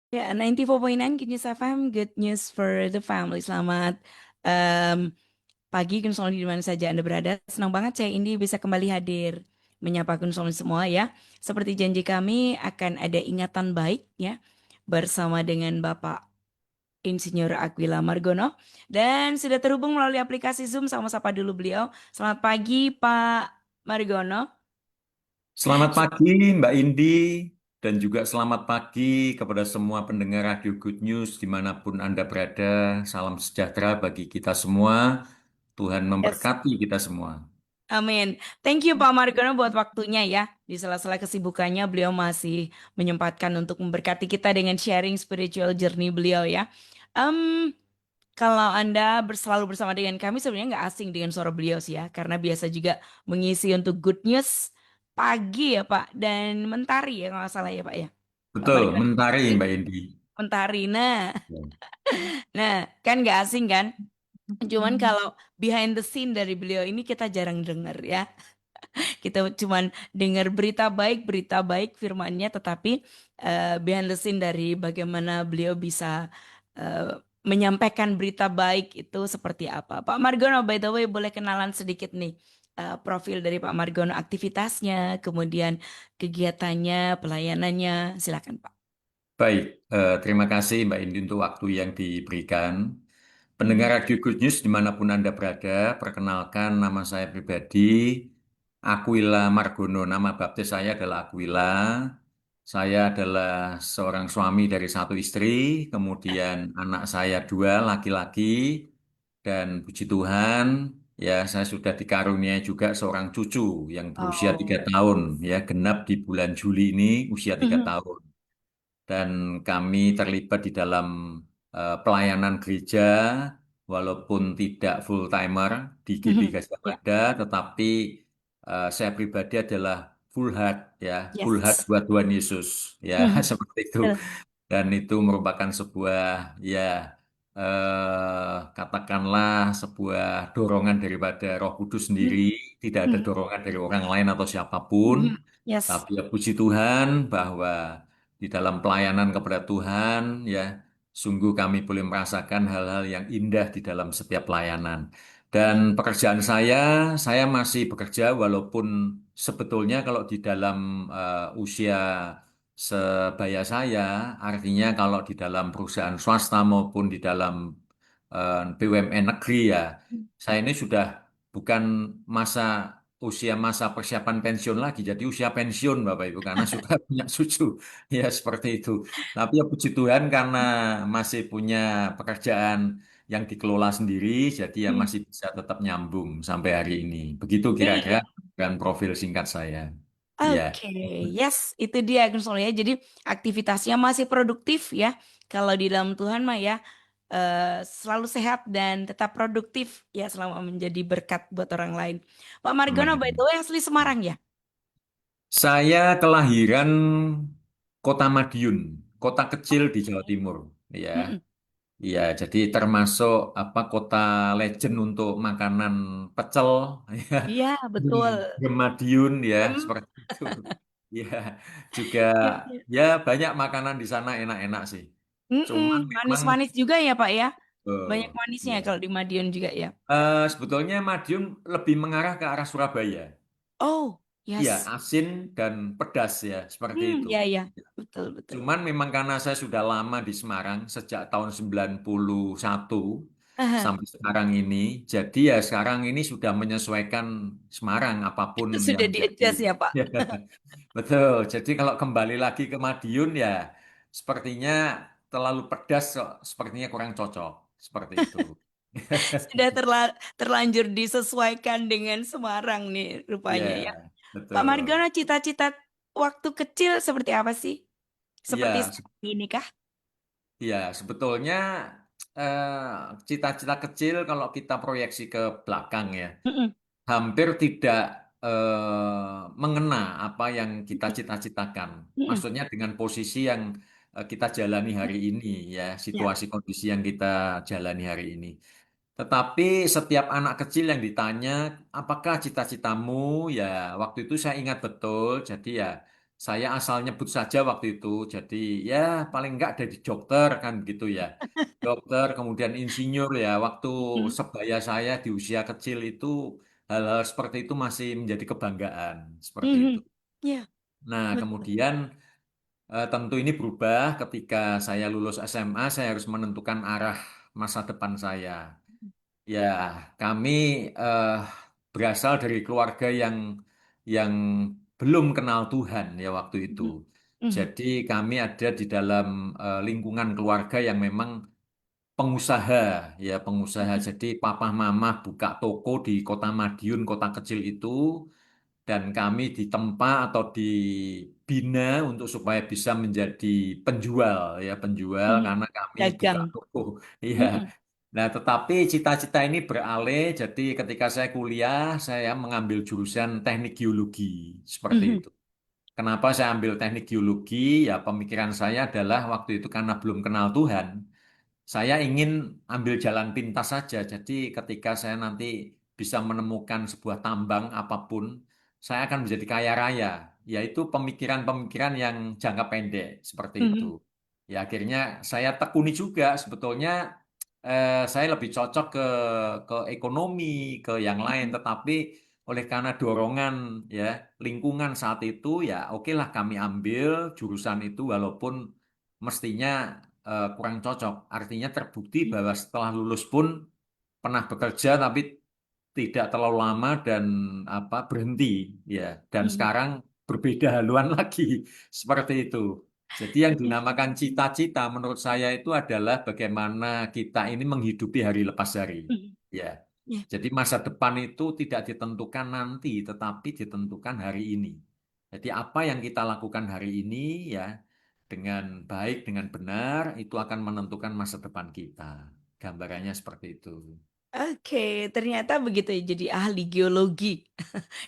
Ya, 94.9 Good News FM, Good News for the Family. Selamat pagi, Kun Soli, di mana saja Anda berada. Senang banget saya Indi bisa kembali hadir menyapa Kun Soli semua ya. Seperti janji kami akan ada ingatan baik ya bersama dengan Bapak Insinyur Aquila Margono dan sudah terhubung melalui aplikasi Zoom sama sapa dulu beliau. Selamat pagi Pak Margono. Selamat pagi Mbak Indi dan juga selamat pagi kepada semua pendengar Radio Good News dimanapun Anda berada. Salam sejahtera bagi kita semua. Tuhan Yes. memberkati kita semua. Amin. Thank you Pak Margono buat waktunya ya. Di sela-sela kesibukannya beliau masih menyempatkan untuk memberkati kita dengan sharing spiritual journey beliau ya. Em, Kalau Anda selalu bersama dengan kami sebenarnya nggak asing dengan suara beliau sih ya. Karena biasa juga mengisi untuk Good News pagi ya Pak. Dan Mentari ya kalau nggak salah ya Pak ya. Pak Betul, Margono. mentari Mbak Indi. Mentari. Nah, Ya. nah kan nggak asing kan. Cuman kalau behind the scene dari beliau ini kita jarang dengar ya. Kita cuman dengar berita baik firmannya, tetapi behind the scene dari bagaimana beliau bisa eh, menyampaikan berita baik itu seperti apa. Pak Margono, by the way, boleh kenalan sedikit nih profil dari Pak Margono, aktivitasnya, kemudian kegiatannya, pelayanannya, silakan Pak. Baik, terima kasih Mbak Indi untuk waktu yang diberikan. Pendengar Mhm. Radio Good News dimanapun Anda berada, perkenalkan nama saya pribadi, Aquila Margono. Nama baptis saya adalah Aquila. Saya adalah seorang suami dari satu istri, kemudian anak saya dua laki-laki, dan puji Tuhan, ya saya sudah dikaruniai juga seorang cucu yang berusia 3 tahun, ya genap di bulan Juli ini usia tiga Mhm. tahun dan kami terlibat di dalam pelayanan gereja walaupun tidak full timer di GB Mhm. Gajah Ya, Mada, tetapi saya pribadi adalah full heart ya, full heart yes. buat Tuhan Yesus ya Mhm. seperti itu. Betul. Dan itu merupakan sebuah ya katakanlah sebuah dorongan daripada Roh Kudus sendiri, Mhm. tidak ada Mhm. dorongan dari orang lain atau siapapun. Mhm. Yes. Tapi ya puji Tuhan bahwa di dalam pelayanan kepada Tuhan, ya, sungguh kami boleh merasakan hal-hal yang indah di dalam setiap pelayanan. Dan pekerjaan saya masih bekerja walaupun sebetulnya kalau di dalam usia sebaya saya, artinya kalau di dalam perusahaan swasta maupun di dalam BUMN negeri ya, saya ini sudah bukan masa masa persiapan pensiun lagi, jadi usia pensiun Bapak Ibu karena sudah punya cucu, ya seperti itu. Tapi ya puji Tuhan karena masih punya pekerjaan yang dikelola sendiri, jadi ya Mhm. masih bisa tetap nyambung sampai hari ini. Begitu kira-kira Iya. dan profil singkat saya. Ya, Oke, yes, itu dia Gun Solo ya. Jadi aktivitasnya masih produktif ya. Kalau di dalam Tuhan mah ya selalu sehat dan tetap produktif ya selama menjadi berkat buat orang lain. Pak Margono, by the amin. way, asli Semarang ya? Saya kelahiran Kota Madiun, kota kecil di Jawa Timur. Ya, Mm-mm. iya, jadi termasuk apa kota legend untuk makanan pecel, ya, Iya, betul. Madiun, ya, Mm. seperti itu. Ya, juga Iya, iya. ya banyak makanan di sana enak-enak sih. Cuman Mm-mm. memang Manis-manis juga ya, Pak ya? Banyak manisnya ya. kalau di Madiun juga ya. Sebetulnya Madiun lebih mengarah ke arah Surabaya. Oh, Iya, yes. asin dan pedas ya, seperti itu. Ya, ya. Betul, betul. Cuman memang karena saya sudah lama di Semarang sejak tahun 91 Aha. sampai sekarang ini, jadi ya sekarang ini sudah menyesuaikan Semarang apapun yang Sudah menjadi. di-adjust ya, Pak. Ya, betul. Jadi kalau kembali lagi ke Madiun ya sepertinya terlalu pedas kok, sepertinya kurang cocok seperti itu. Sudah terlanjur disesuaikan dengan Semarang nih rupanya ya. Ya, Pak betul. Margono, cita-cita waktu kecil seperti apa sih? Seperti Iya, sekarang ini kah? iya, sebetulnya cita-cita kecil kalau kita proyeksi ke belakang ya, Mm-mm. hampir tidak mengena apa yang kita cita-citakan. Mm-mm. Maksudnya dengan posisi yang kita jalani hari ini ya, Ya. situasi kondisi yang kita jalani hari ini. Tetapi setiap anak kecil yang ditanya, apakah cita-citamu? Ya, waktu itu saya ingat betul. Jadi ya. saya asal nyebut saja waktu itu. Jadi ya paling enggak ada di dokter kan gitu ya. Dokter, kemudian insinyur ya. Waktu Mhm. sebaya saya di usia kecil itu hal-hal seperti itu masih menjadi kebanggaan seperti itu. Mhm. Ya, Nah, betul. kemudian tentu ini berubah ketika saya lulus SMA, saya harus menentukan arah masa depan saya. Ya, kami eh, berasal dari keluarga yang belum kenal Tuhan ya waktu itu. Mhm. Mhm. Jadi kami ada di dalam lingkungan keluarga yang memang pengusaha, ya pengusaha. Mhm. Jadi papa mama buka toko di Kota Madiun, kota kecil itu, dan kami ditempa atau dibina untuk supaya bisa menjadi penjual, ya penjual Mhm. karena kami buka Dagang. toko. Iya. Mhm. Nah, tetapi cita-cita ini beralih. Jadi ketika saya kuliah, saya mengambil jurusan teknik geologi seperti Mhm. itu. Kenapa saya ambil teknik geologi? Ya, pemikiran saya adalah waktu itu karena belum kenal Tuhan. Saya ingin ambil jalan pintas saja. Jadi ketika saya nanti bisa menemukan sebuah tambang apapun, saya akan menjadi kaya raya. Yaitu pemikiran-pemikiran yang jangka pendek seperti itu. Mhm. Ya akhirnya saya tekuni juga sebetulnya saya lebih cocok ke ekonomi, ke yang lain. Mhm. Tetapi oleh karena dorongan ya lingkungan saat itu ya oke lah kami ambil jurusan itu walaupun mestinya kurang cocok. Artinya terbukti bahwa setelah lulus pun pernah bekerja tapi tidak terlalu lama dan apa berhenti ya. Dan Mhm. sekarang berbeda haluan lagi seperti itu. Jadi yang dinamakan cita-cita menurut saya itu adalah bagaimana kita ini menghidupi hari lepas hari. Mhm. Ya. Ya. Jadi masa depan itu tidak ditentukan nanti, tetapi ditentukan hari ini. Jadi apa yang kita lakukan hari ini ya dengan baik, dengan benar, itu akan menentukan masa depan kita. Gambarannya seperti itu. Oke, ternyata begitu ya, jadi ahli geologi.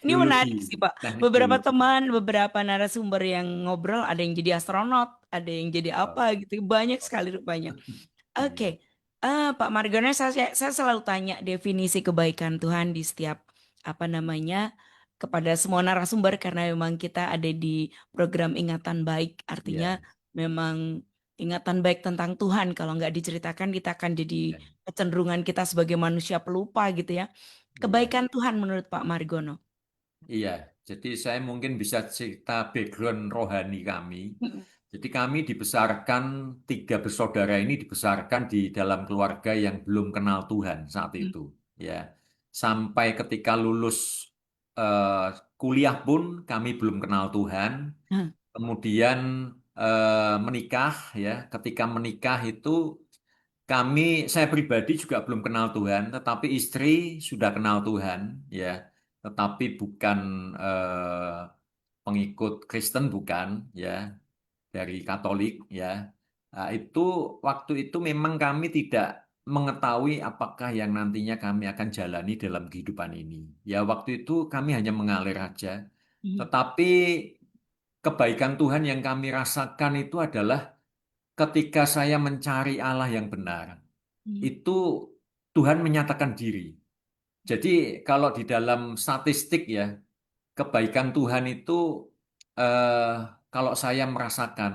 Ini Geologi, menarik sih, Pak. teknik Beberapa geologi. teman, beberapa narasumber yang ngobrol, ada yang jadi astronot, ada yang jadi Oh, apa gitu, banyak oh, sekali rupanya. iya, Oke, Pak Margono, saya selalu tanya definisi kebaikan Tuhan di setiap apa namanya kepada semua narasumber karena memang kita ada di program ingatan baik, artinya iya, memang ingatan baik tentang Tuhan. Kalau nggak diceritakan, kita akan jadi iya, kecenderungan kita sebagai manusia pelupa gitu ya. iya. Kebaikan Tuhan menurut Pak Margono. Iya, jadi saya mungkin bisa cerita background rohani kami. Mm-mm. Jadi kami dibesarkan, tiga bersaudara ini dibesarkan di dalam keluarga yang belum kenal Tuhan saat itu. Ya, sampai ketika lulus eh, kuliah pun kami belum kenal Tuhan. Hah. Kemudian menikah, ya. Ketika menikah itu kami, saya pribadi juga belum kenal Tuhan, tetapi istri sudah kenal Tuhan, ya. Tetapi bukan pengikut Kristen, bukan, ya, dari Katolik, ya. Nah, itu waktu itu memang kami tidak mengetahui apakah yang nantinya kami akan jalani dalam kehidupan ini. Ya, waktu itu kami hanya mengalir aja. Mhm. Tetapi kebaikan Tuhan yang kami rasakan itu adalah ketika saya mencari Allah yang benar, Mhm. itu Tuhan menyatakan diri. Jadi kalau di dalam statistik ya, kebaikan Tuhan itu eh, kalau saya merasakan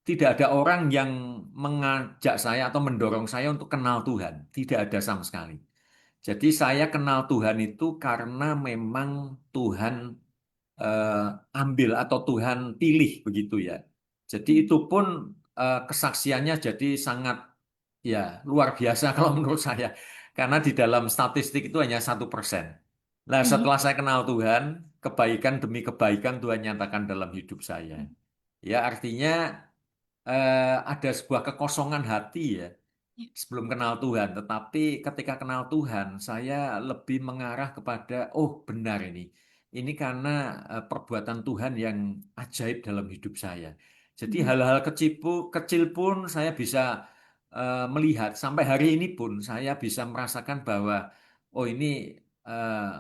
tidak ada orang yang mengajak saya atau mendorong saya untuk kenal Tuhan, tidak ada sama sekali. Jadi saya kenal Tuhan itu karena memang Tuhan eh, ambil atau Tuhan pilih begitu ya. Jadi itu pun kesaksiannya jadi sangat ya luar biasa kalau menurut saya. Karena di dalam statistik itu hanya 1%. Nah, Mhm. setelah saya kenal Tuhan, kebaikan demi kebaikan Tuhan nyatakan dalam hidup saya. Ya, artinya ada sebuah kekosongan hati ya sebelum kenal Tuhan. Tetapi ketika kenal Tuhan, saya lebih mengarah kepada, oh benar ini. Ini karena perbuatan Tuhan yang ajaib dalam hidup saya. Jadi Mhm. hal-hal kecil pun saya bisa melihat. Sampai hari ini pun saya bisa merasakan bahwa, oh ini eh,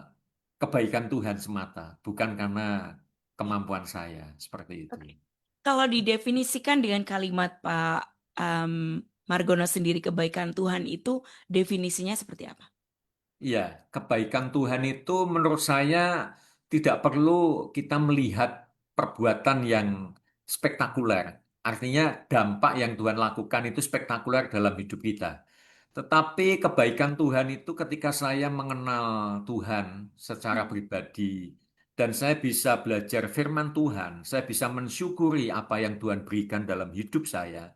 kebaikan Tuhan semata, bukan karena kemampuan saya. Seperti itu. Oke. Kalau didefinisikan dengan kalimat Pak Margono sendiri, kebaikan Tuhan itu definisinya seperti apa? Iya, kebaikan Tuhan itu menurut saya tidak perlu kita melihat perbuatan yang spektakuler. Artinya dampak yang Tuhan lakukan itu spektakuler dalam hidup kita. Tetapi kebaikan Tuhan itu ketika saya mengenal Tuhan secara pribadi dan saya bisa belajar firman Tuhan, saya bisa mensyukuri apa yang Tuhan berikan dalam hidup saya.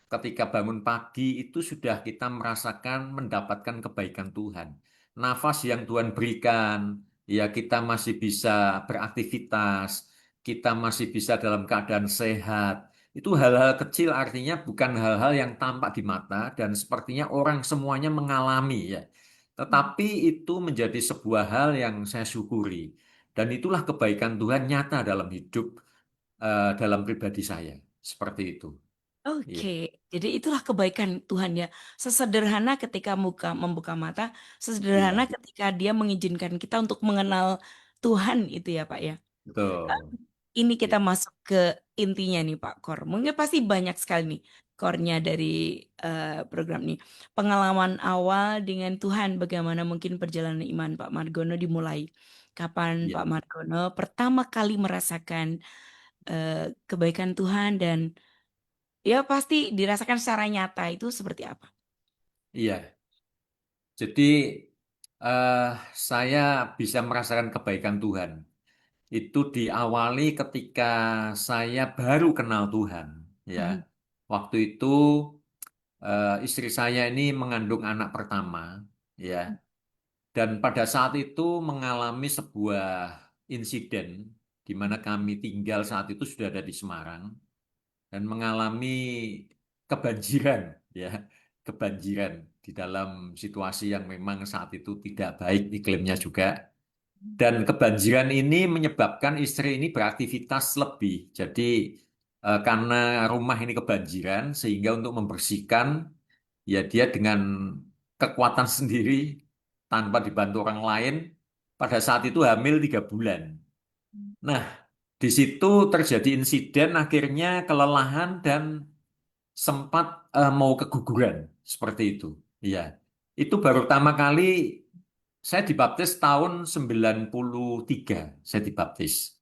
Ketika bangun pagi itu sudah kita merasakan mendapatkan kebaikan Tuhan. Nafas yang Tuhan berikan, ya kita masih bisa beraktivitas, kita masih bisa dalam keadaan sehat. Itu hal-hal kecil artinya bukan hal-hal yang tampak di mata dan sepertinya orang semuanya mengalami ya. Tetapi itu menjadi sebuah hal yang saya syukuri. Dan itulah kebaikan Tuhan nyata dalam hidup, dalam pribadi saya. Seperti itu. Iya. Oke, jadi itulah kebaikan Tuhan ya. Sesederhana ketika membuka mata, sesederhana Iya. ketika Dia mengizinkan kita untuk mengenal Tuhan itu ya Pak ya. Betul. Ini kita Iya. masuk ke intinya nih Pak Kor. Mungkin pasti banyak sekali nih kornya dari program ini. Pengalaman awal dengan Tuhan, bagaimana mungkin perjalanan iman Pak Margono dimulai. Kapan Iya. Pak Margono pertama kali merasakan eh, kebaikan Tuhan dan ya pasti dirasakan secara nyata itu seperti apa? Iya. Jadi eh, saya bisa merasakan kebaikan Tuhan. Itu diawali ketika saya baru kenal Tuhan. Ya, Mhm. waktu itu istri saya ini mengandung anak pertama. Ya, dan pada saat itu mengalami sebuah insiden di mana kami tinggal saat itu sudah ada di Semarang dan mengalami kebanjiran, ya, kebanjiran di dalam situasi yang memang saat itu tidak baik iklimnya juga. Dan kebanjiran ini menyebabkan istri ini beraktivitas lebih. Jadi karena rumah ini kebanjiran, sehingga untuk membersihkan, ya dia dengan kekuatan sendiri tanpa dibantu orang lain, pada saat itu hamil 3 bulan. Nah, di situ terjadi insiden, akhirnya kelelahan dan sempat mau keguguran seperti itu. Iya. Itu baru pertama kali saya dibaptis tahun 93. Saya dibaptis.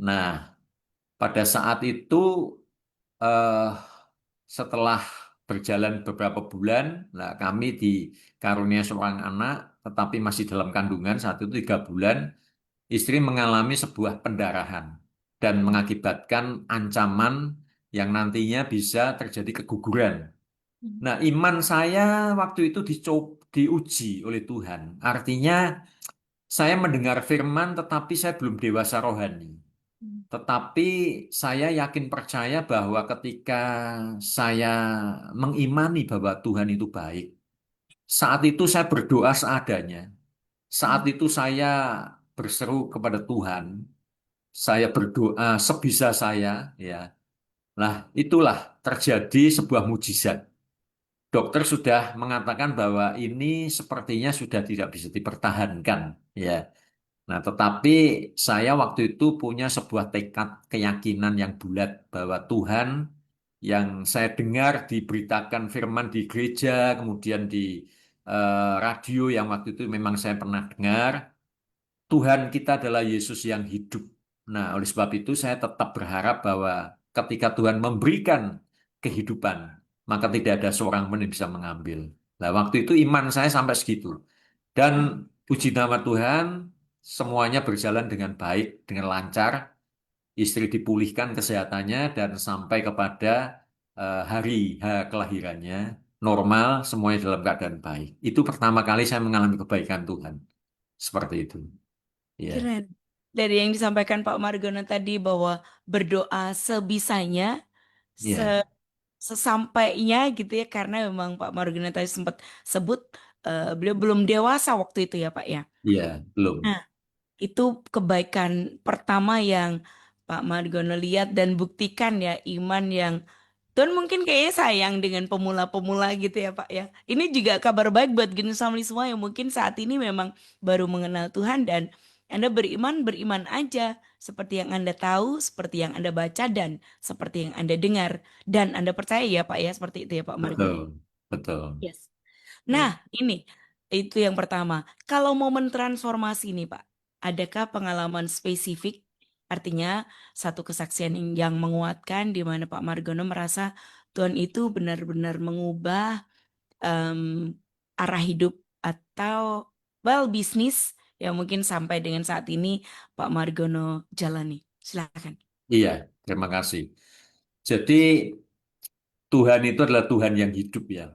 Nah, pada saat itu eh, setelah berjalan beberapa bulan, nah kami dikarunia seorang anak, tetapi masih dalam kandungan saat itu 3 bulan, istri mengalami sebuah pendarahan dan mengakibatkan ancaman yang nantinya bisa terjadi keguguran. Nah, iman saya waktu itu diuji oleh Tuhan. Artinya, saya mendengar firman, tetapi saya belum dewasa rohani. Tetapi saya yakin percaya bahwa ketika saya mengimani bahwa Tuhan itu baik, saat itu saya berdoa seadanya. Saat itu saya berseru kepada Tuhan. Saya berdoa sebisa saya, ya. Nah, itulah terjadi sebuah mujizat. Dokter sudah mengatakan bahwa ini sepertinya sudah tidak bisa dipertahankan, ya. Nah, tetapi saya waktu itu punya sebuah tekad keyakinan yang bulat bahwa Tuhan yang saya dengar diberitakan firman di gereja, kemudian di radio yang waktu itu memang saya pernah dengar, Tuhan kita adalah Yesus yang hidup. Nah, oleh sebab itu saya tetap berharap bahwa ketika Tuhan memberikan kehidupan, maka tidak ada seorang pun yang bisa mengambil. Nah, waktu itu iman saya sampai segitu. Dan puji nama Tuhan, semuanya berjalan dengan baik, dengan lancar. Istri dipulihkan kesehatannya dan sampai kepada hari kelahirannya normal, semuanya dalam keadaan baik. Itu pertama kali saya mengalami kebaikan Tuhan. Seperti itu. Ya, Keren. Dari yang disampaikan Pak Margono tadi bahwa berdoa sebisanya, ya, sesampainya gitu ya, karena memang Pak Margono tadi sempat sebut beliau belum dewasa waktu itu ya Pak ya. ya, belum. Nah, itu kebaikan pertama yang Pak Margono lihat dan buktikan ya, iman yang Tuhan mungkin kayaknya sayang dengan pemula-pemula gitu ya Pak ya. Ini juga kabar baik buat Genus Family semua yang mungkin saat ini memang baru mengenal Tuhan dan Anda beriman, beriman aja. Seperti yang Anda tahu, seperti yang Anda baca dan seperti yang Anda dengar. Dan Anda percaya ya Pak ya, seperti itu ya Pak Margono. Betul, betul. Yes. Nah, Ya. ini itu yang pertama. Kalau momen transformasi nih Pak, adakah pengalaman spesifik Artinya satu kesaksian yang menguatkan di mana Pak Margono merasa Tuhan itu benar-benar mengubah em, arah hidup atau well bisnis yang mungkin sampai dengan saat ini Pak Margono jalani. Silakan. Iya, terima kasih. Jadi Tuhan itu adalah Tuhan yang hidup ya.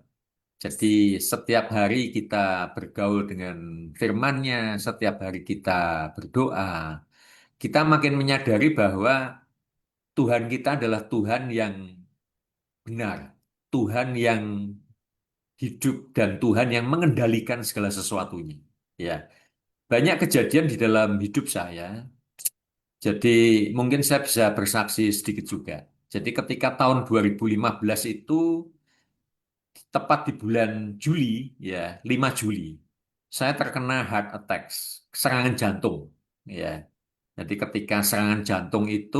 Jadi setiap hari kita bergaul dengan firman-Nya, setiap hari kita berdoa, kita makin menyadari bahwa Tuhan kita adalah Tuhan yang benar, Tuhan yang hidup dan Tuhan yang mengendalikan segala sesuatunya. Ya, banyak kejadian di dalam hidup saya. Jadi mungkin saya bisa bersaksi sedikit juga. Jadi ketika tahun 2015 itu tepat di bulan Juli, ya 5 Juli, saya terkena heart attack, serangan jantung. Ya, jadi ketika serangan jantung itu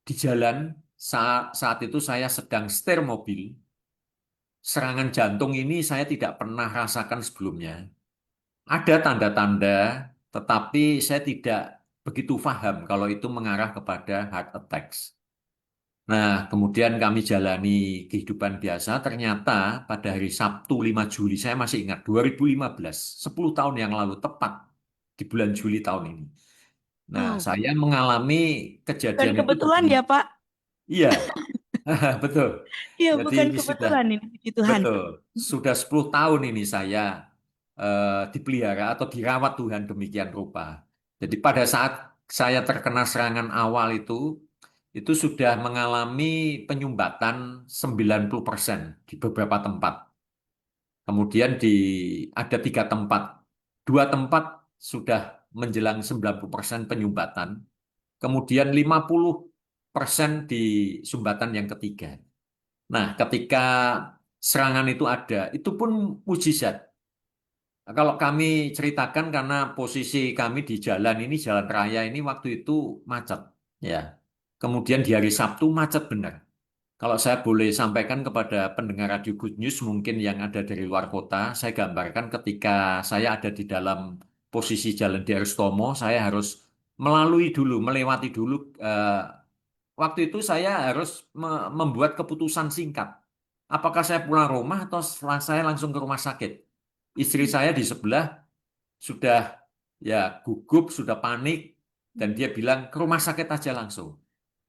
di jalan saat itu saya sedang setir mobil. Serangan jantung ini saya tidak pernah rasakan sebelumnya. Ada tanda-tanda, tetapi saya tidak begitu paham kalau itu mengarah kepada heart attacks. Nah, kemudian kami jalani kehidupan biasa. Ternyata pada hari Sabtu 5 Juli, saya masih ingat 2015, 10 tahun yang lalu tepat di bulan Juli tahun ini. Nah, Wow, saya mengalami bukan kejadian itu kebetulan ya Pak. iya, betul. Iya, Jadi bukan sudah kebetulan ini, puji Tuhan. betul, sudah 10 tahun ini saya dipelihara atau dirawat Tuhan demikian rupa. Jadi pada saat saya terkena serangan awal itu sudah mengalami penyumbatan 90% di beberapa tempat. Kemudian ada 3 tempat. 2 tempat sudah menjelang 90% penyumbatan. Kemudian 50% di sumbatan yang ketiga. Nah, ketika serangan itu ada, itu pun mujizat. Nah, kalau kami ceritakan karena posisi kami di jalan ini, jalan raya ini waktu itu macet. Ya. Kemudian di hari Sabtu macet benar. Kalau saya boleh sampaikan kepada pendengar Radio Good News mungkin yang ada dari luar kota, saya gambarkan ketika saya ada di dalam posisi jalan di Arstomo, saya harus melalui dulu, melewati dulu. Waktu itu saya harus membuat keputusan singkat. Apakah saya pulang rumah atau saya langsung ke rumah sakit? Istri saya di sebelah sudah ya gugup, sudah panik, dan dia bilang ke rumah sakit aja langsung.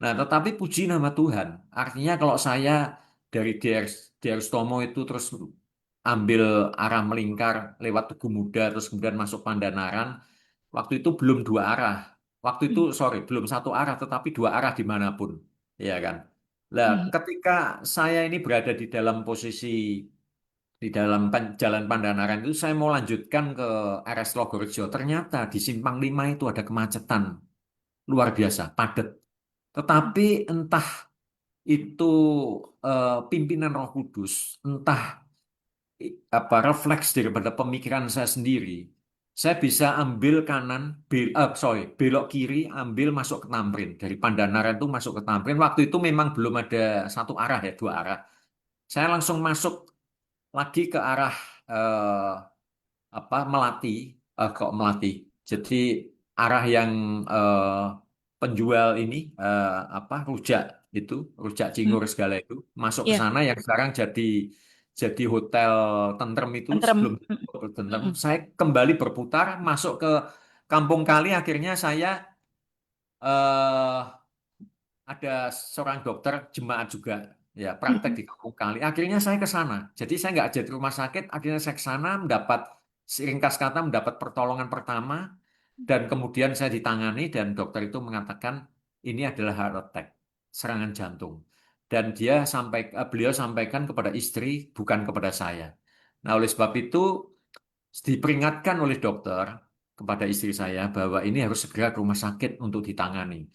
Nah, tetapi puji nama Tuhan, artinya kalau saya dari DR Tomo itu terus ambil arah melingkar lewat Tugu Muda, terus kemudian masuk Pandanaran, waktu itu belum dua arah. Waktu itu, sorry, belum satu arah, tetapi dua arah dimanapun. Ya kan? Nah, ketika saya ini berada di dalam posisi di dalam Jalan Pandanaran itu saya mau lanjutkan ke RS Logorejo. Ternyata di Simpang 5 itu ada kemacetan luar biasa, padat. Tetapi entah itu pimpinan Roh Kudus, entah apa refleks daripada pemikiran saya sendiri, saya bisa ambil kanan, belok kiri, ambil masuk ke Tamrin. Dari Pandanaran itu masuk ke Tamrin. Waktu itu memang belum ada satu arah ya, dua arah. Saya langsung masuk lagi ke arah eh, apa Melati, kok Melati. Jadi arah yang eh, penjual ini apa rujak itu, rujak cingur segala itu masuk ke Iya, sana yang sekarang jadi hotel Tentrem itu sebelum tentrem. hotel Tentrem. Saya kembali berputar masuk ke Kampung Kali. Akhirnya saya eh, ada seorang dokter jemaat juga ya praktek di Kampung Kali. Akhirnya saya ke sana. Jadi saya nggak jadi rumah sakit. Akhirnya saya ke sana mendapat ringkas kata mendapat pertolongan pertama dan kemudian saya ditangani dan dokter itu mengatakan ini adalah heart attack, serangan jantung. Dan beliau sampaikan kepada istri bukan kepada saya. Nah, oleh sebab itu diperingatkan oleh dokter kepada istri saya bahwa ini harus segera ke rumah sakit untuk ditangani.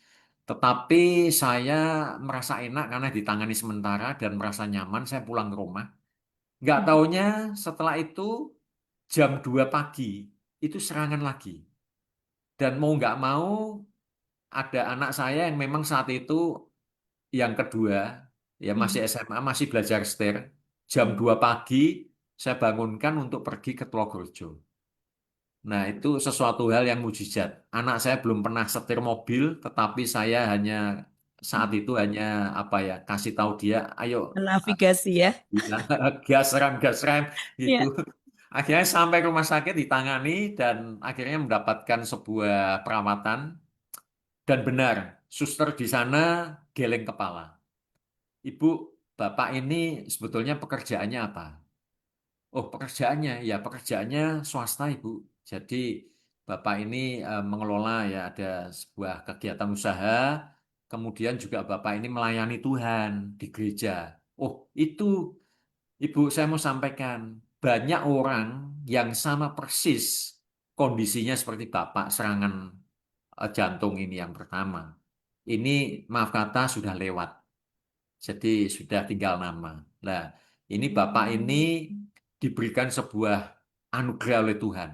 Tetapi saya merasa enak karena ditangani sementara dan merasa nyaman, saya pulang ke rumah. Nggak taunya setelah itu jam 2 pagi, itu serangan lagi. Dan mau nggak mau, ada anak saya yang memang saat itu yang kedua, ya masih SMA, masih belajar setir. Jam 2 pagi, saya bangunkan untuk pergi ke Tlogorjo. Nah, itu sesuatu hal yang mujizat. Anak saya belum pernah setir mobil, tetapi saya hanya saat itu hanya apa ya, kasih tahu dia, ayo Navigasi ya. ya, gas rem gitu. Iya. Akhirnya sampai rumah sakit ditangani dan akhirnya mendapatkan sebuah perawatan dan benar, suster di sana geleng kepala. Ibu, bapak ini sebetulnya pekerjaannya apa? Oh, pekerjaannya ya pekerjaannya swasta, Ibu. Jadi bapak ini mengelola ya ada sebuah kegiatan usaha, kemudian juga bapak ini melayani Tuhan di gereja. Oh, itu Ibu, saya mau sampaikan, banyak orang yang sama persis kondisinya seperti Bapak serangan jantung ini yang pertama. Ini maaf kata sudah lewat, jadi sudah tinggal nama. Nah, ini Bapak ini diberikan sebuah anugerah oleh Tuhan.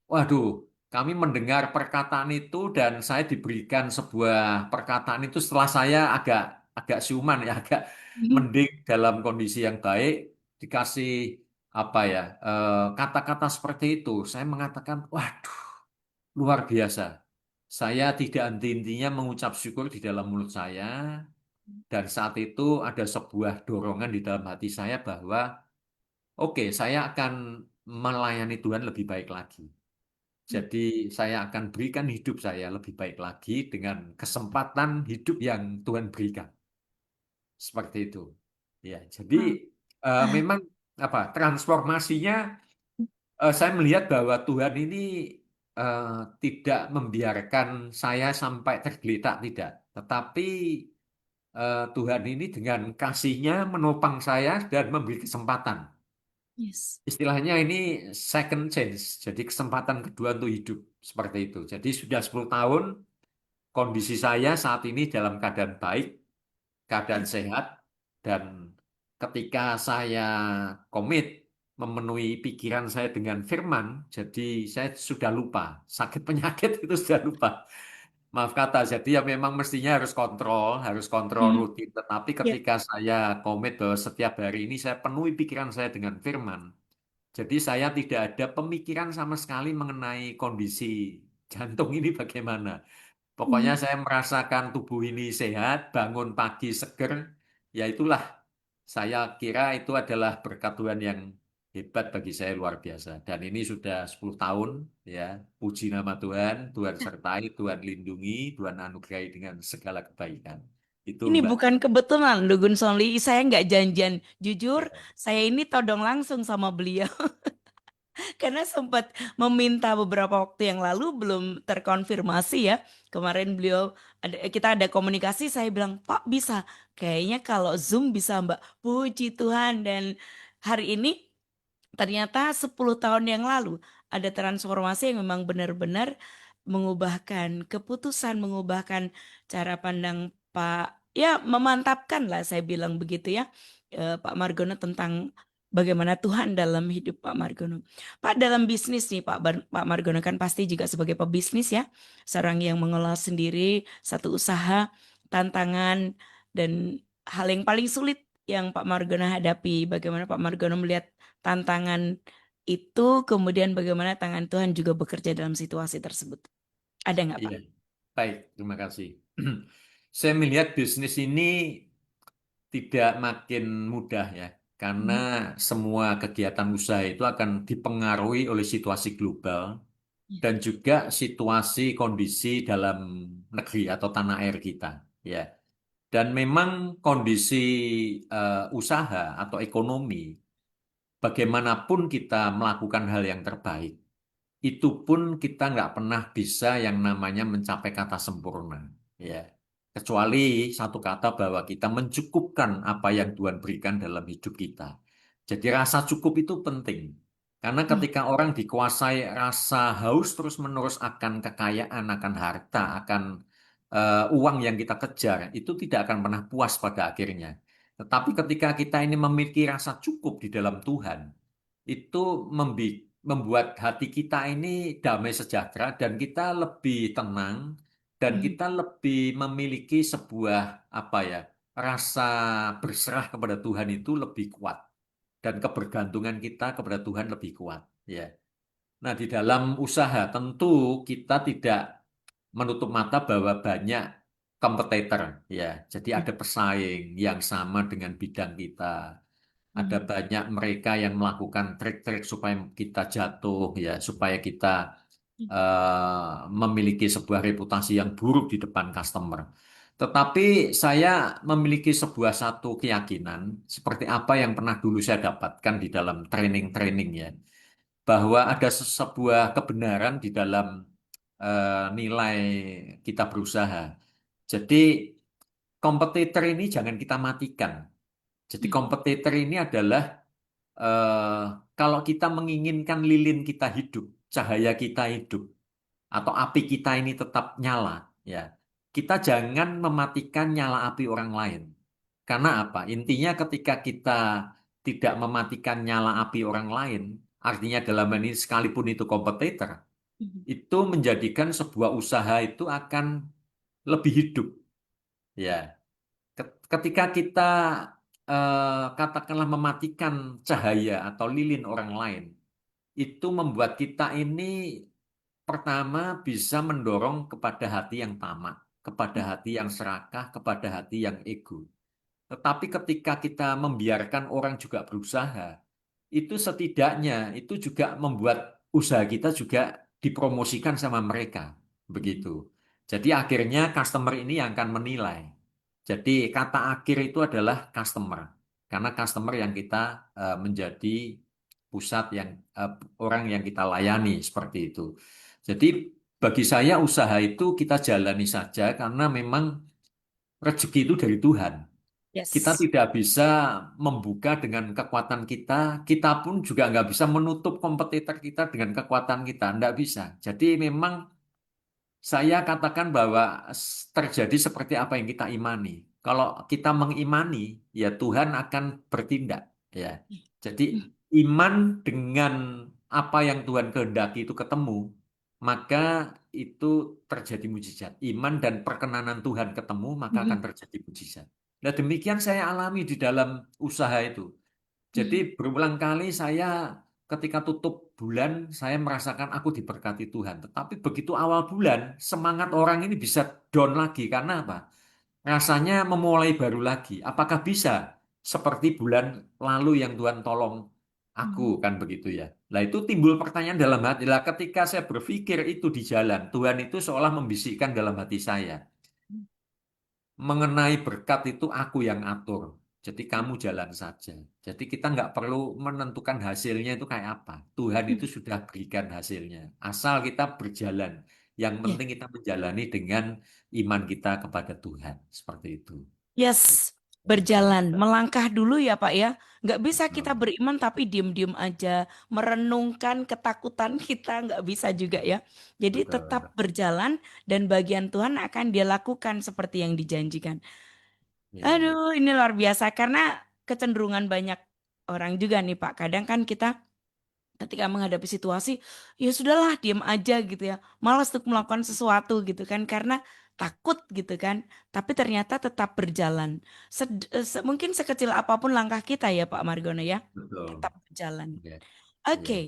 Waduh, kami mendengar perkataan itu dan saya diberikan sebuah perkataan itu setelah saya agak agak siuman ya, agak mending dalam kondisi yang baik dikasih apa ya kata-kata seperti itu. Saya mengatakan, waduh, luar biasa. Saya tidak henti-hentinya mengucap syukur di dalam mulut saya. Dan saat itu ada sebuah dorongan di dalam hati saya bahwa, oke, saya akan melayani Tuhan lebih baik lagi. Jadi saya akan berikan hidup saya lebih baik lagi dengan kesempatan hidup yang Tuhan berikan. Seperti itu. Ya, jadi memang apa transformasinya saya melihat bahwa Tuhan ini eh, tidak membiarkan saya sampai tergeletak, tidak. Tetapi Tuhan ini dengan kasihnya menopang saya dan memberi kesempatan. Yes. Istilahnya ini second chance, jadi kesempatan kedua untuk hidup seperti itu. Jadi sudah 10 tahun kondisi saya saat ini dalam keadaan baik, keadaan sehat, dan ketika saya komit memenuhi pikiran saya dengan firman, jadi saya sudah lupa sakit penyakit itu sudah lupa. Maaf kata, jadi ya memang mestinya harus kontrol rutin. Tetapi Ya. ketika saya komit bahwa setiap hari ini saya penuhi pikiran saya dengan firman, jadi saya tidak ada pemikiran sama sekali mengenai kondisi jantung ini bagaimana. Pokoknya saya merasakan tubuh ini sehat, bangun pagi seger, ya itulah saya kira itu adalah berkat Tuhan yang hebat bagi saya luar biasa. Dan ini sudah 10 tahun ya, puji nama Tuhan, Tuhan sertai, Tuhan lindungi, Tuhan anugerahi dengan segala kebaikan. Itu Ini Mbak. bukan kebetulan, Dugun Sonli. Saya nggak janjian. Jujur, Ya, saya ini todong langsung sama beliau. Karena sempat meminta beberapa waktu yang lalu belum terkonfirmasi ya. Kemarin kita ada komunikasi, saya bilang, "Pak, bisa. Kayaknya kalau Zoom bisa, Mbak." Puji Tuhan, dan hari ini ternyata 10 tahun yang lalu ada transformasi yang memang benar-benar mengubahkan keputusan, mengubahkan cara pandang Pak, ya memantapkan lah saya bilang begitu ya, Pak Margono tentang bagaimana Tuhan dalam hidup Pak Margono. Pak, dalam bisnis nih Pak Margono kan pasti juga sebagai pebisnis ya, seorang yang mengelola sendiri satu usaha, tantangan dan hal yang paling sulit yang Pak Margono hadapi, bagaimana Pak Margono melihat tantangan itu, kemudian bagaimana tangan Tuhan juga bekerja dalam situasi tersebut. Ada nggak, Pak? iya. Baik, terima kasih. Saya melihat bisnis ini tidak makin mudah ya, karena Mhm. semua kegiatan usaha itu akan dipengaruhi oleh situasi global Yes. dan juga situasi kondisi dalam negeri atau tanah air kita. Ya, dan memang kondisi usaha atau ekonomi, bagaimanapun kita melakukan hal yang terbaik, itu pun kita nggak pernah bisa yang namanya mencapai kata sempurna. Ya, kecuali satu kata bahwa kita mencukupkan apa yang Tuhan berikan dalam hidup kita. Jadi rasa cukup itu penting. Karena Hmm. ketika orang dikuasai rasa haus terus-menerus akan kekayaan, akan harta, akan uang yang kita kejar, itu tidak akan pernah puas pada akhirnya. Tetapi ketika kita ini memiliki rasa cukup di dalam Tuhan, itu membuat hati kita ini damai sejahtera dan kita lebih tenang dan Hmm. kita lebih memiliki sebuah apa ya rasa berserah kepada Tuhan itu lebih kuat dan kebergantungan kita kepada Tuhan lebih kuat ya. Nah, di dalam usaha tentu kita tidak menutup mata bahwa banyak kompetitor, ya. Jadi ada pesaing yang sama dengan bidang kita. Ada Mhm. banyak mereka yang melakukan trik-trik supaya kita jatuh, ya, supaya kita memiliki sebuah reputasi yang buruk di depan customer. Tetapi saya memiliki sebuah satu keyakinan, seperti apa yang pernah dulu saya dapatkan di dalam training-training ya, bahwa ada sebuah kebenaran di dalam nilai kita berusaha. Jadi kompetitor ini jangan kita matikan. Jadi kompetitor ini adalah eh, kalau kita menginginkan lilin kita hidup, cahaya kita hidup, atau api kita ini tetap nyala, ya, kita jangan mematikan nyala api orang lain. Karena apa? Intinya ketika kita tidak mematikan nyala api orang lain, artinya dalam hal ini sekalipun itu kompetitor, Mhm. itu menjadikan sebuah usaha itu akan lebih hidup. Ya, ketika kita katakanlah mematikan cahaya atau lilin orang lain, itu membuat kita ini pertama bisa mendorong kepada hati yang tamak, kepada hati yang serakah, kepada hati yang ego. Tetapi ketika kita membiarkan orang juga berusaha, itu setidaknya itu juga membuat usaha kita juga dipromosikan sama mereka. Begitu. Jadi akhirnya customer ini yang akan menilai. Jadi kata akhir itu adalah customer. Karena customer yang kita menjadi pusat yang orang yang kita layani seperti itu. Jadi bagi saya usaha itu kita jalani saja karena memang rezeki itu dari Tuhan. Kita Yes. tidak bisa membuka dengan kekuatan kita, kita pun juga nggak bisa menutup kompetitor kita dengan kekuatan kita, nggak bisa. Jadi memang saya katakan bahwa terjadi seperti apa yang kita imani. Kalau kita mengimani, ya Tuhan akan bertindak. Ya, jadi iman dengan apa yang Tuhan kehendaki itu ketemu, maka itu terjadi mujizat. Iman dan perkenanan Tuhan ketemu, maka akan Mhm. terjadi mujizat. Nah, demikian saya alami di dalam usaha itu. Jadi Mhm. berulang kali saya ketika tutup bulan, saya merasakan aku diberkati Tuhan. Tetapi begitu awal bulan, semangat orang ini bisa down lagi. Karena apa? Rasanya memulai baru lagi. Apakah bisa seperti bulan lalu yang Tuhan tolong aku, Mhm. kan begitu ya. Nah itu timbul pertanyaan dalam hati. Lah ketika saya berpikir itu di jalan, Tuhan itu seolah membisikkan dalam hati saya. Mengenai berkat itu aku yang atur. Jadi kamu jalan saja. Jadi kita nggak perlu menentukan hasilnya itu kayak apa. Tuhan itu Mhm. sudah berikan hasilnya. Asal kita berjalan. Yang Ya. penting kita menjalani dengan iman kita kepada Tuhan. Seperti itu. Yes, Betul. berjalan, melangkah dulu ya Pak ya. Nggak bisa kita Betul. beriman tapi diem-diem aja, merenungkan ketakutan kita nggak bisa juga ya. Jadi Betul. tetap berjalan dan bagian Tuhan akan dia lakukan seperti yang dijanjikan. Ya. Aduh, ini luar biasa karena kecenderungan banyak orang juga nih Pak. Kadang kan kita ketika menghadapi situasi, ya sudahlah diam aja gitu ya. Malas untuk melakukan sesuatu gitu kan karena takut gitu kan. Tapi ternyata tetap berjalan. Mungkin sekecil apapun langkah kita ya Pak Margono ya, Betul. tetap berjalan. Ya. Oke, Ya.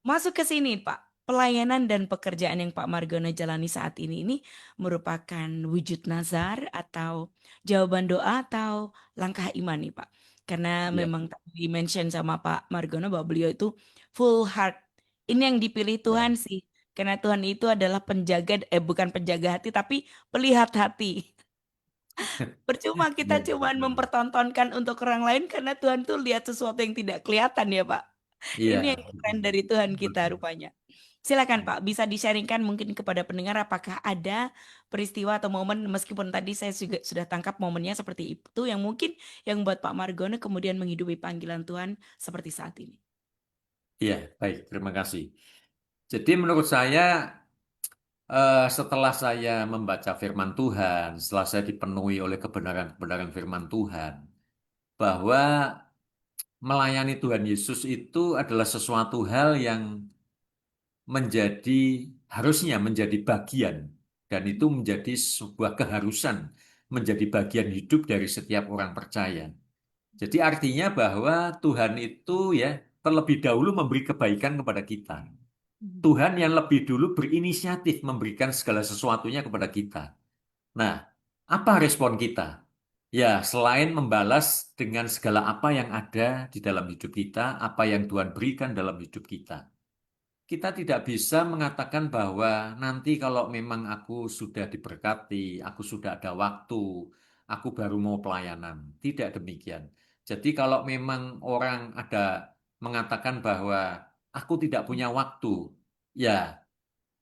masuk ke sini Pak. Pelayanan dan pekerjaan yang Pak Margono jalani saat ini merupakan wujud nazar atau jawaban doa atau langkah iman nih Pak. Karena Ya. memang tadi di-mention sama Pak Margono bahwa beliau itu full heart. Ini yang dipilih Ya. Tuhan sih. Karena Tuhan itu adalah penjaga, bukan penjaga hati, tapi pelihat hati. Percuma kita Ya. cuman Betul. mempertontonkan untuk orang lain karena Tuhan tuh lihat sesuatu yang tidak kelihatan ya Pak. Ini yang Iya. keren dari Tuhan kita Betul. rupanya. Silakan Pak, bisa di-sharingkan mungkin kepada pendengar apakah ada peristiwa atau momen meskipun tadi saya juga sudah tangkap momennya seperti itu yang mungkin yang buat Pak Margono kemudian menghidupi panggilan Tuhan seperti saat ini. Iya, baik. Terima kasih. Jadi menurut saya setelah saya membaca firman Tuhan, setelah saya dipenuhi oleh kebenaran-kebenaran firman Tuhan, bahwa melayani Tuhan Yesus itu adalah sesuatu hal yang menjadi harusnya menjadi bagian dan itu menjadi sebuah keharusan menjadi bagian hidup dari setiap orang percaya. Jadi artinya bahwa Tuhan itu ya terlebih dahulu memberi kebaikan kepada kita. Mhm. Tuhan yang lebih dulu berinisiatif memberikan segala sesuatunya kepada kita. Nah, apa respon kita? Ya, selain membalas dengan segala apa yang ada di dalam hidup kita, apa yang Tuhan berikan dalam hidup kita. Kita tidak bisa mengatakan bahwa nanti kalau memang aku sudah diberkati, aku sudah ada waktu, aku baru mau pelayanan. Tidak demikian. Jadi kalau memang orang ada mengatakan bahwa aku tidak punya waktu, ya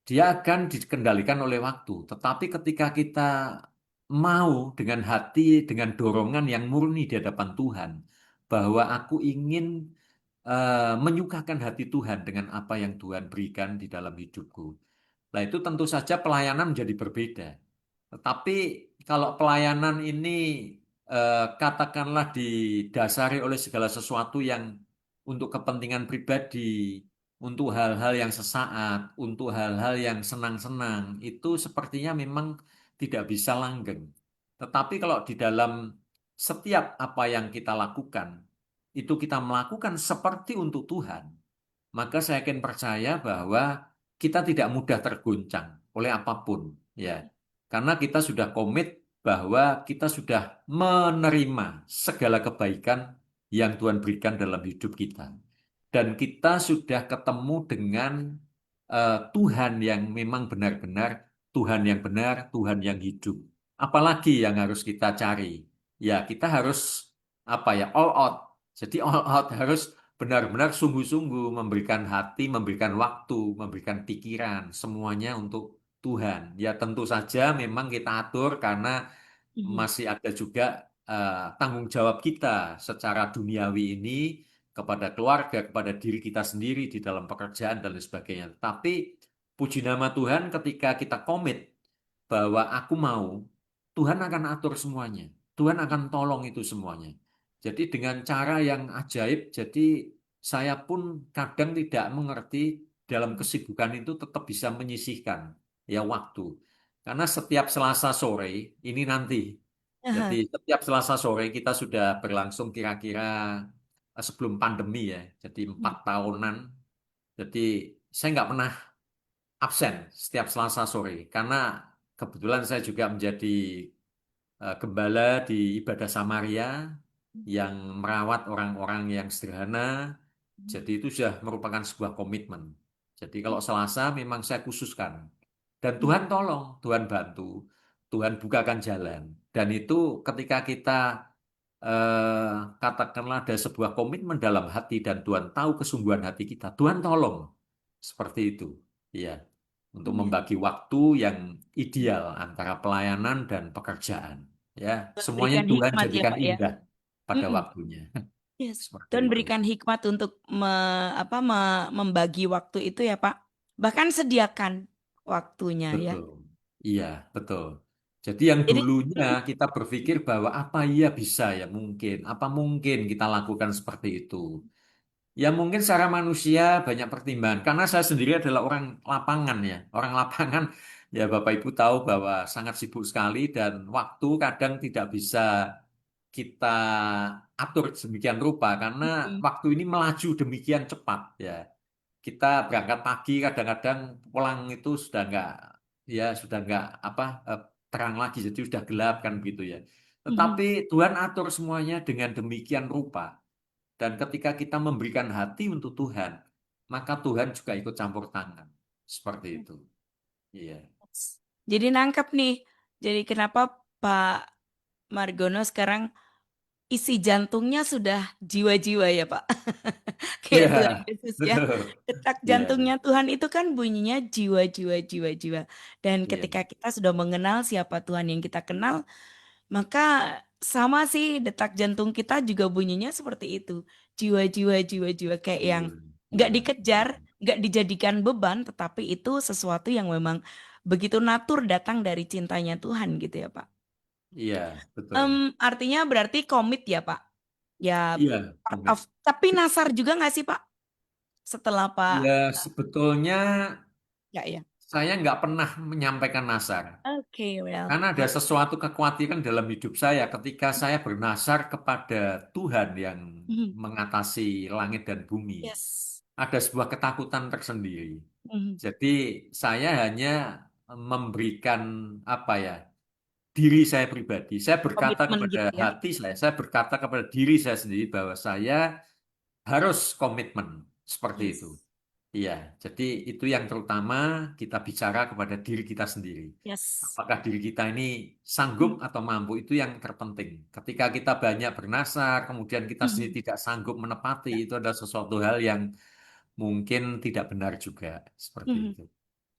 dia akan dikendalikan oleh waktu. Tetapi ketika kita mau dengan hati, dengan dorongan yang murni di hadapan Tuhan, bahwa aku ingin menyukakan hati Tuhan dengan apa yang Tuhan berikan di dalam hidupku. Nah, itu tentu saja pelayanan menjadi berbeda. Tetapi kalau pelayanan ini katakanlah didasari oleh segala sesuatu yang untuk kepentingan pribadi, untuk hal-hal yang sesaat, untuk hal-hal yang senang-senang, itu sepertinya memang tidak bisa langgeng. Tetapi kalau di dalam setiap apa yang kita lakukan, itu kita melakukan seperti untuk Tuhan, maka saya yakin percaya bahwa kita tidak mudah terguncang oleh apapun, ya. Karena kita sudah komit bahwa kita sudah menerima segala kebaikan yang Tuhan berikan dalam hidup kita. Dan kita sudah ketemu dengan Tuhan yang memang benar-benar Tuhan yang benar, Tuhan yang hidup. Apalagi yang harus kita cari? Ya, kita harus apa ya, all out. Jadi all out harus benar-benar sungguh-sungguh memberikan hati, memberikan waktu, memberikan pikiran, semuanya untuk Tuhan. Ya tentu saja memang kita atur karena Mhm. masih ada juga tanggung jawab kita secara duniawi ini kepada keluarga, kepada diri kita sendiri di dalam pekerjaan dan lain sebagainya. Tapi puji nama Tuhan ketika kita komit bahwa aku mau, Tuhan akan atur semuanya. Tuhan akan tolong itu semuanya. Jadi dengan cara yang ajaib, jadi saya pun kadang tidak mengerti dalam kesibukan itu tetap bisa menyisihkan ya waktu. Karena setiap Selasa sore ini nanti, jadi Aha. setiap Selasa sore kita sudah berlangsung kira-kira sebelum pandemi ya, jadi 4 tahunan. Jadi saya nggak pernah absen setiap Selasa sore karena kebetulan saya juga menjadi gembala di ibadah Samaria yang merawat orang-orang yang sederhana. Jadi itu sudah merupakan sebuah komitmen. Jadi kalau Selasa memang saya khususkan. Dan Tuhan tolong, Tuhan bantu, Tuhan bukakan jalan. Dan itu ketika kita katakanlah ada sebuah komitmen dalam hati dan Tuhan tahu kesungguhan hati kita, Tuhan tolong. Seperti itu. Iya. Untuk Iya. membagi waktu yang ideal antara pelayanan dan pekerjaan. Ya, Tuhan semuanya berikan Tuhan hikmat ya jadikan Pak ya. indah pada Mm-mm. waktunya. Yes. Seperti Tuhan itu. berikan hikmat untuk membagi waktu itu ya Pak. Bahkan sediakan waktunya ya. Betul. Iya, betul. Jadi yang Jadi dulunya mm, kita berpikir bahwa apa iya bisa ya mungkin, apa mungkin kita lakukan seperti itu. Ya mungkin secara manusia banyak pertimbangan. Karena saya sendiri adalah orang lapangan ya. Orang lapangan ya Bapak Ibu tahu bahwa sangat sibuk sekali dan waktu kadang tidak bisa kita atur sedemikian rupa karena mm, waktu ini melaju demikian cepat ya. Kita berangkat pagi kadang-kadang pulang itu sudah nggak ya sudah nggak apa terang lagi jadi sudah gelap kan begitu ya. Tetapi mhm. Tuhan atur semuanya dengan demikian rupa. Dan ketika kita memberikan hati untuk Tuhan, maka Tuhan juga ikut campur tangan. Seperti itu. Iya. Jadi nangkep nih. Jadi kenapa Pak Margono sekarang isi jantungnya sudah jiwa-jiwa ya Pak. Kayak Iya, Tuhan Yesus ya. betul. Detak Iya, jantungnya Tuhan itu kan bunyinya jiwa-jiwa jiwa-jiwa. Dan iya, ketika kita sudah mengenal siapa Tuhan yang kita kenal, maka sama sih detak jantung kita juga bunyinya seperti itu. Jiwa-jiwa jiwa-jiwa kayak yang betul. nggak Iya, dikejar, betul. nggak dijadikan beban, tetapi itu sesuatu yang memang begitu natur datang dari cintanya Tuhan gitu ya Pak. Iya, betul. Artinya berarti komit ya Pak. Ya Iya, part of. komit. Tapi Nasar juga nggak sih Pak? Setelah Pak. Ya, sebetulnya Ya ya. saya nggak pernah menyampaikan nasar. Oke, well. Karena ada sesuatu kekhawatiran dalam hidup saya ketika saya bernasar kepada Tuhan yang Mhm. mengatasi langit dan bumi. Yes. ada sebuah ketakutan tersendiri. Mhm. Jadi saya hanya memberikan apa ya, diri saya pribadi. Saya berkata Komitmen kepada gitu ya. hati saya berkata kepada diri saya sendiri bahwa saya harus komitmen seperti itu. Yes. Iya, jadi itu yang terutama kita bicara kepada diri kita sendiri. Yes. Apakah diri kita ini sanggup Mhm. atau mampu itu yang terpenting. Ketika kita banyak bernasar, kemudian kita sendiri Mhm. tidak sanggup menepati, Ya. itu adalah sesuatu hal yang mungkin tidak benar juga seperti Mhm. itu.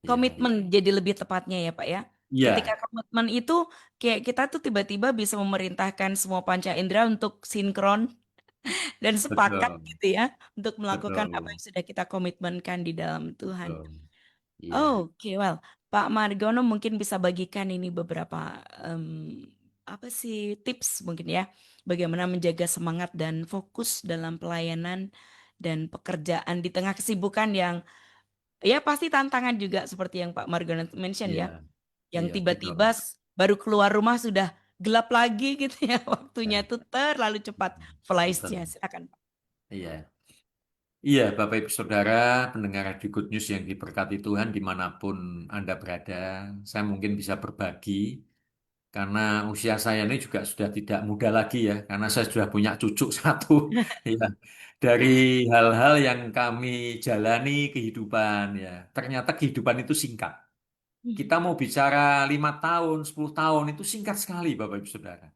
Iya, Komitmen itu. jadi lebih tepatnya ya Pak ya. Ketika Iya, komitmen itu kayak kita tuh tiba-tiba bisa memerintahkan semua panca indera untuk sinkron dan sepakat betul, gitu ya untuk melakukan apa betul, yang sudah kita komitmenkan di dalam Tuhan. betul. Iya, Oke, well, Pak Margono mungkin bisa bagikan ini beberapa em, apa sih tips mungkin ya, bagaimana menjaga semangat dan fokus dalam pelayanan dan pekerjaan di tengah kesibukan yang ya pasti tantangan juga seperti yang Pak Margono mention iya, ya, yang iya, betul. tiba-tiba baru keluar rumah sudah gelap lagi gitu ya, waktunya Ya, tuh terlalu cepat. Flash-nya, betul. silakan Pak. Iya. Iya, Bapak Ibu Saudara, pendengar Radio Good News yang diberkati Tuhan dimanapun Anda berada, saya mungkin bisa berbagi karena usia saya ini juga sudah tidak muda lagi ya, karena saya sudah punya cucu satu. Ya, dari hal-hal yang kami jalani kehidupan ya, ternyata kehidupan itu singkat. Kita mau bicara 5 tahun, 10 tahun itu singkat sekali, Bapak Ibu Saudara.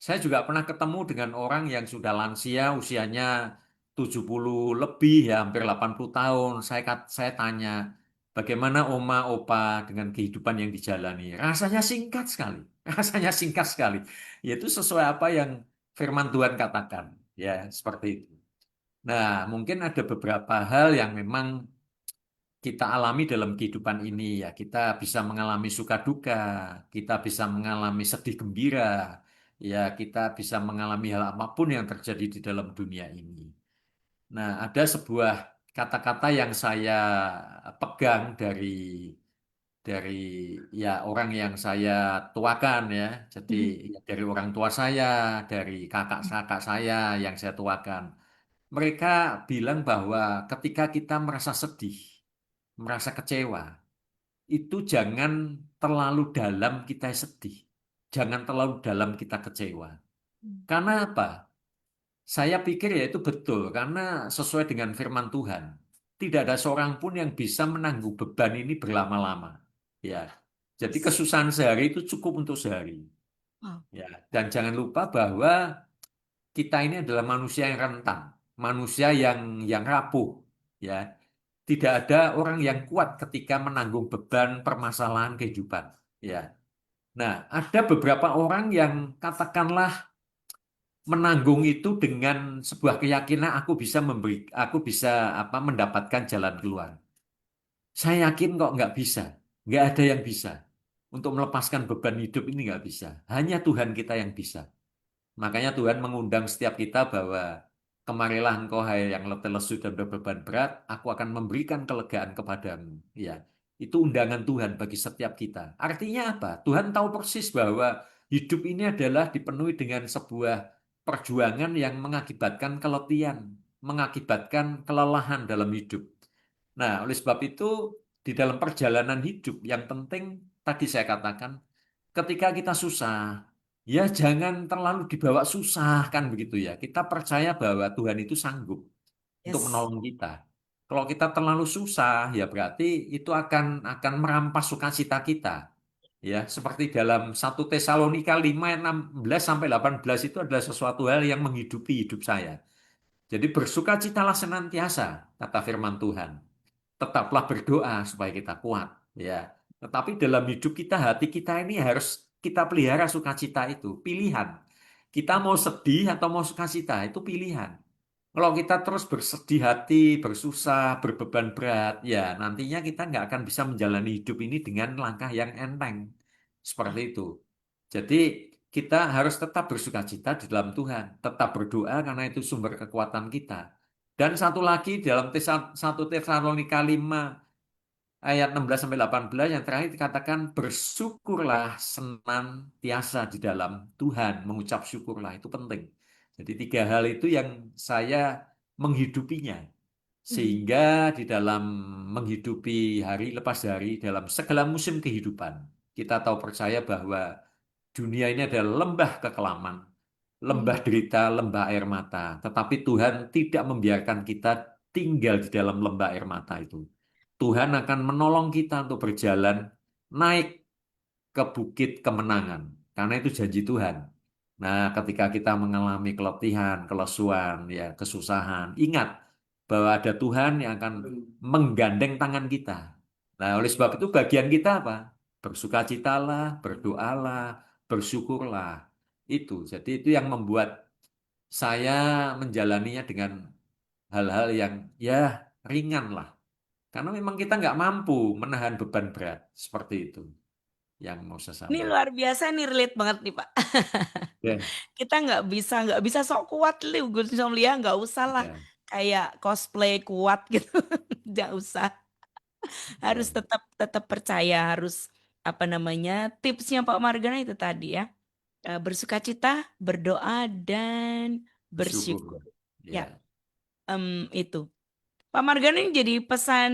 Saya juga pernah ketemu dengan orang yang sudah lansia, usianya 70 lebih, ya hampir 80 tahun. Saya tanya, bagaimana Oma, Opa dengan kehidupan yang dijalani? Rasanya singkat sekali. Rasanya singkat sekali. Yaitu sesuai apa yang firman Tuhan katakan. Ya, seperti itu. Nah, mungkin ada beberapa hal yang memang kita alami dalam kehidupan ini ya. Kita bisa mengalami suka duka, kita bisa mengalami sedih gembira, ya kita bisa mengalami hal apapun yang terjadi di dalam dunia ini. Nah, ada sebuah kata-kata yang saya pegang dari ya orang yang saya tuakan ya. Jadi ya, dari orang tua saya, dari kakak-kakak saya yang saya tuakan. Mereka bilang bahwa ketika kita merasa sedih, merasa kecewa, itu jangan terlalu dalam kita sedih. Jangan terlalu dalam kita kecewa. Karena apa? Saya pikir ya itu betul, karena sesuai dengan firman Tuhan. Tidak ada seorang pun yang bisa menanggung beban ini berlama-lama. Ya. Jadi Yes. kesusahan sehari itu cukup untuk sehari. Wow. Ya. Dan jangan lupa bahwa kita ini adalah manusia yang rentan, manusia yang rapuh. Ya. Tidak ada orang yang kuat ketika menanggung beban permasalahan kehidupan. Ya. Nah, ada beberapa orang yang katakanlah menanggung itu dengan sebuah keyakinan aku bisa apa mendapatkan jalan keluar. Saya yakin kok nggak bisa, nggak ada yang bisa untuk melepaskan beban hidup ini nggak bisa. Hanya Tuhan kita yang bisa. Makanya Tuhan mengundang setiap kita bahwa kemarilah engkau hai yang letih lesu dan berbeban berat, aku akan memberikan kelegaan kepadamu. Ya, itu undangan Tuhan bagi setiap kita. Artinya apa? Tuhan tahu persis bahwa hidup ini adalah dipenuhi dengan sebuah perjuangan yang mengakibatkan keletihan, mengakibatkan kelelahan dalam hidup. Nah, oleh sebab itu di dalam perjalanan hidup yang penting tadi saya katakan ketika kita susah, ya jangan terlalu dibawa susah kan begitu ya. Kita percaya bahwa Tuhan itu sanggup untuk Yes. menolong kita. Kalau kita terlalu susah, ya berarti itu akan merampas sukacita kita. Ya, seperti dalam 1 Tesalonika 5 ayat 16 sampai 18 itu adalah sesuatu hal yang menghidupi hidup saya. Jadi bersukacitalah senantiasa, kata firman Tuhan. Tetaplah berdoa supaya kita kuat, ya. Tetapi dalam hidup kita, hati kita ini harus kita pelihara sukacita itu, pilihan. Kita mau sedih atau mau sukacita, itu pilihan. Kalau kita terus bersedih hati, bersusah, berbeban berat, ya nantinya kita nggak akan bisa menjalani hidup ini dengan langkah yang enteng. Seperti itu. Jadi kita harus tetap bersukacita di dalam Tuhan, tetap berdoa karena itu sumber kekuatan kita. Dan satu lagi dalam 1 Tesalonika 5 ayat 16 sampai 18 yang terakhir dikatakan bersyukurlah senantiasa di dalam Tuhan, mengucap syukurlah itu penting. Jadi tiga hal itu yang saya menghidupinya. Mhm. Sehingga di dalam menghidupi hari lepas hari dalam segala musim kehidupan, kita tahu percaya bahwa dunia ini adalah lembah kekelaman, lembah Mhm. derita, lembah air mata. Tetapi Tuhan tidak membiarkan kita tinggal di dalam lembah air mata itu. Tuhan akan menolong kita untuk berjalan naik ke bukit kemenangan, karena itu janji Tuhan. Nah, ketika kita mengalami keletihan, kelesuan, ya, kesusahan, ingat bahwa ada Tuhan yang akan menggandeng tangan kita. Nah, oleh sebab itu bagian kita apa? Bersukacitalah, berdoalah, bersyukurlah. Itu. Jadi itu yang membuat saya menjalaninya dengan hal-hal yang ya ringan lah. Karena memang kita nggak mampu menahan beban berat seperti itu yang mau saya Ini sampaikan. luar biasa nih, relate banget nih Pak. Ya, Kita nggak bisa sok kuat nih Gus Somlia, nggak usah lah ya, kayak cosplay kuat gitu. Nggak usah. Harus ya. tetap tetap percaya, harus apa namanya, tipsnya Pak Margana itu tadi ya. Bersukacita, berdoa dan bersyukur. Syukur. Ya, Ya, itu. Pak Margana ini jadi pesan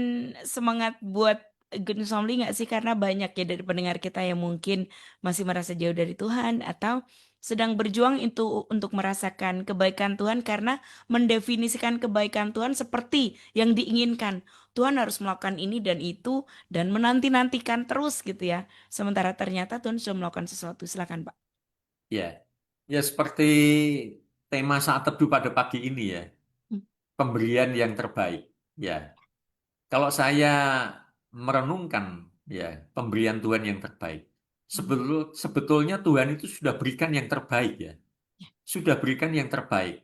semangat buat Gun Somli nggak sih? Karena banyak ya dari pendengar kita yang mungkin masih merasa jauh dari Tuhan atau sedang berjuang itu untuk merasakan kebaikan Tuhan karena mendefinisikan kebaikan Tuhan seperti yang diinginkan. Tuhan harus melakukan ini dan itu dan menanti-nantikan terus gitu ya. Sementara ternyata Tuhan sudah melakukan sesuatu. Silakan, Pak. ya, ya seperti tema saat teduh pada pagi ini ya, Hmm. pemberian yang terbaik. Ya, kalau saya merenungkan ya pemberian Tuhan yang terbaik, Hmm. sebetulnya Tuhan itu sudah berikan yang terbaik ya, sudah berikan yang terbaik.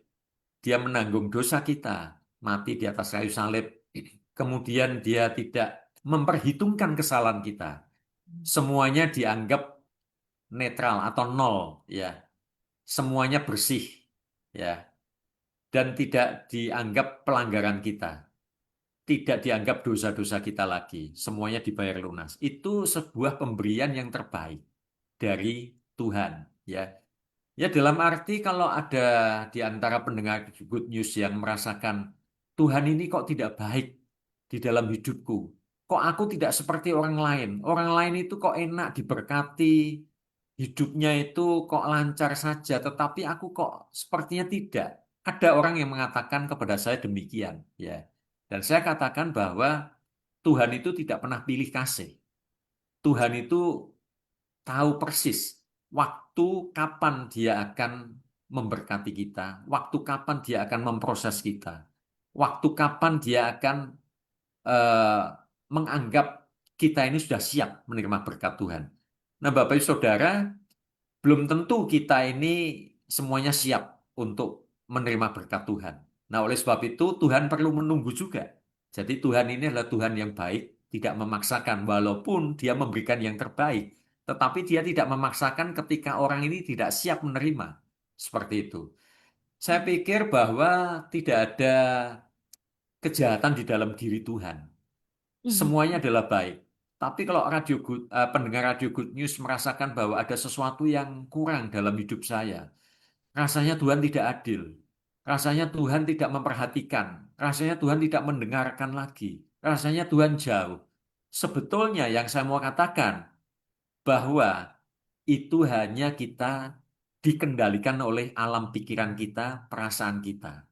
Dia menanggung dosa kita, mati di atas kayu salib, kemudian dia tidak memperhitungkan kesalahan kita. Semuanya dianggap netral atau nol ya, semuanya bersih ya, dan tidak dianggap pelanggaran kita, tidak dianggap dosa-dosa kita lagi, semuanya dibayar lunas. Itu sebuah pemberian yang terbaik dari Tuhan ya. Ya dalam arti kalau ada di antara pendengar Good News yang merasakan Tuhan ini kok tidak baik di dalam hidupku. Kok aku tidak seperti orang lain. Orang lain itu kok enak diberkati. Hidupnya itu kok lancar saja. Tetapi aku kok sepertinya tidak. Ada orang yang mengatakan kepada saya demikian. Ya. Dan saya katakan bahwa Tuhan itu tidak pernah pilih kasih. Tuhan itu tahu persis waktu kapan dia akan memberkati kita, waktu kapan dia akan memproses kita, waktu kapan dia akan eh, menganggap kita ini sudah siap menerima berkat Tuhan. Nah, Bapak Ibu Saudara, belum tentu kita ini semuanya siap untuk menerima berkat Tuhan. Nah, oleh sebab itu Tuhan perlu menunggu juga. Jadi Tuhan ini adalah Tuhan yang baik, tidak memaksakan walaupun Dia memberikan yang terbaik, tetapi Dia tidak memaksakan ketika orang ini tidak siap menerima. Seperti itu. Saya Mhm. pikir bahwa tidak ada kejahatan di dalam diri Tuhan. Mhm. Semuanya adalah baik. Tapi kalau pendengar Radio Good News merasakan bahwa ada sesuatu yang kurang dalam hidup saya, rasanya Tuhan tidak adil. Rasanya Tuhan tidak memperhatikan. Rasanya Tuhan tidak mendengarkan lagi. Rasanya Tuhan jauh. Sebetulnya yang saya mau katakan bahwa itu hanya kita dikendalikan oleh alam pikiran kita, perasaan kita.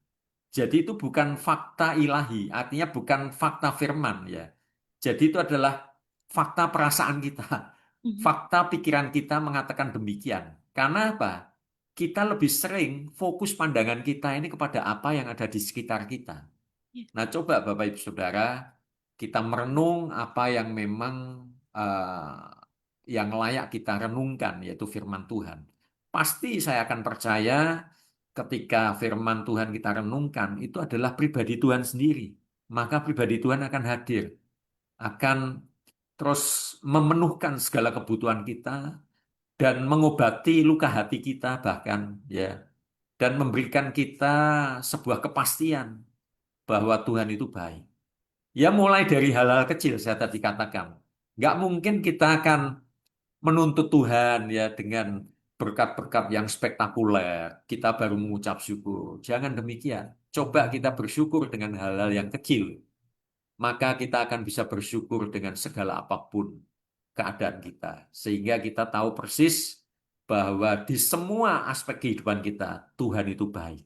Jadi itu bukan fakta ilahi, artinya bukan fakta firman ya. Jadi itu adalah fakta perasaan kita. Mhm. Fakta pikiran kita mengatakan demikian. Karena apa? Kita lebih sering fokus pandangan kita ini kepada apa yang ada di sekitar kita. Ya. Nah, coba Bapak Ibu Saudara, kita merenung apa yang memang yang layak kita renungkan, yaitu firman Tuhan. Pasti saya akan percaya ketika firman Tuhan kita renungkan, itu adalah pribadi Tuhan sendiri. Maka pribadi Tuhan akan hadir, akan terus memenuhkan segala kebutuhan kita dan mengobati luka hati kita bahkan ya, dan memberikan kita sebuah kepastian bahwa Tuhan itu baik. Ya mulai dari hal-hal kecil saya tadi katakan. Nggak mungkin kita akan menuntut Tuhan ya dengan berkat-berkat yang spektakuler. Kita baru mengucap syukur. Jangan demikian. coba kita bersyukur dengan hal-hal yang kecil, maka kita akan bisa bersyukur dengan segala apapun keadaan kita. Sehingga kita tahu persis bahwa di semua aspek kehidupan kita, Tuhan itu baik.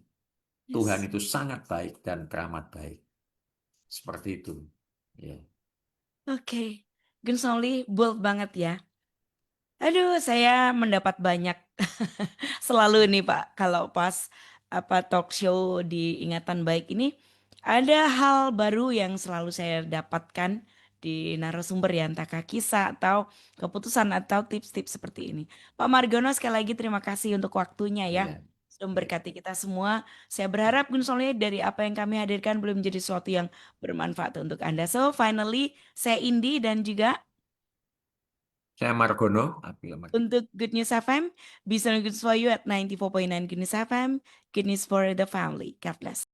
Tuhan Yes. itu sangat baik dan teramat baik. Seperti itu. Ya. Oke, Gun Soli bold banget ya. Aduh, saya mendapat banyak selalu nih Pak. Kalau pas talk show di Ingatan Baik ini ada hal baru yang selalu saya dapatkan di narasumber ya, entahkah kisah atau keputusan atau tips-tips seperti ini. Pak Margono sekali lagi terima kasih untuk waktunya ya. Ya. Sudah Ya. memberkati kita semua. Saya berharap Gun Soli dari apa yang kami hadirkan belum menjadi sesuatu yang bermanfaat untuk Anda. So finally, saya Indi dan juga Saya Margono, Abdullah Margono. untuk Good News FM, be so good for you at 94.9 Good News FM, Good News for the family. God bless.